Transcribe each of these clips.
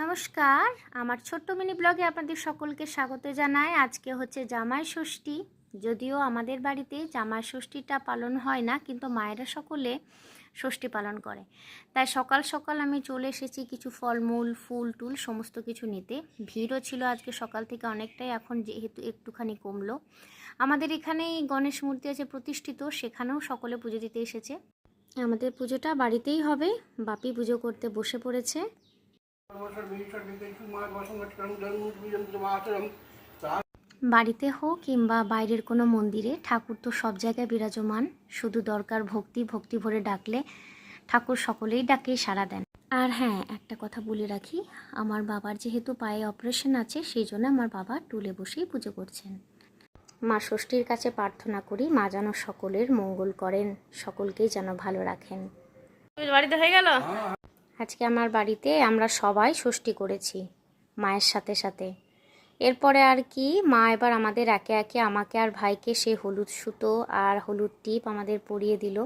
নমস্কার, আমার ছোট্ট মিনি ব্লগে আপনাদের সকলকে স্বাগত জানাই। আজকে হচ্ছে জামাই ষষ্ঠী। যদিও আমাদের বাড়িতে জামাই ষষ্ঠীটা পালন হয় না, কিন্তু মায়েরা সকলে ষষ্ঠী পালন করে। তাই সকাল সকাল আমি চলে এসেছি কিছু ফলমূল, ফুল টুল সমস্ত কিছু নিতে। ভিড়ও ছিল আজকে সকাল থেকে অনেকটাই, এখন যেহেতু একটুখানি কমলো। আমাদের এখানেই গণেশ মূর্তি আছে প্রতিষ্ঠিত, সেখানেও সকলে পুজো দিতে এসেছে। আমাদের পুজোটা বাড়িতেই হবে। বাপি পুজো করতে বসে পড়েছে। বাড়িতে হোক কিংবা বাইরের কোনো মন্দিরে, ঠাকুর তো সব জায়গায় বিরাজমান। শুধু দরকার ভক্তি, ভক্তি ভরে ডাকলে ঠাকুর সকলেই ডাকে সাড়া দেন। আর হ্যাঁ, একটা কথা বলে রাখি, আমার বাবার যেহেতু পায়ে অপারেশন আছে, সেই জন্য আমার বাবা টুলে বসেই পুজো করছেন। মা ষষ্ঠীর কাছে প্রার্থনা করি, মা যেন সকলের মঙ্গল করেন, সকলকেই যেন ভালো রাখেন। বাড়িতে হয়ে গেল। আজকে আমার বাড়িতে আমরা সবাই ষষ্ঠী করেছি মায়ের সাথে সাথে। এরপরে আর কি, মা এবার আমাদের একে একে আমাকে আর ভাইকে সে হলুদ সুতো আর হলুদ টিপ আমাদের পরিয়ে দিল।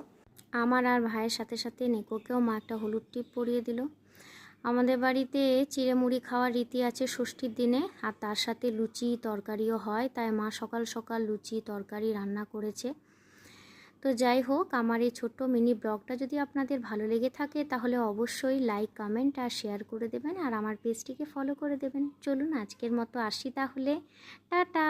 আমার আর ভাইয়ের সাথে সাথে নিকোকেও মা একটা হলুদ টিপ পরিয়ে দিল। আমাদের বাড়িতে চিড়ে মুড়ি খাওয়ার রীতি আছে ষষ্ঠীর দিনে, আর তার সাথে লুচি তরকারিও হয়। তাই মা সকাল সকাল লুচি তরকারি রান্না করেছে। তো যাই হোক, আমার এই ছোট্ট মিনি ব্লগটা যদি আপনাদের ভালো লেগে থাকে তাহলে অবশ্যই লাইক, কমেন্ট আর শেয়ার করে দেবেন, আর আমার পেজটিকে ফলো করে দেবেন। চলুন আজকের মতো আসি তাহলে, টাটা।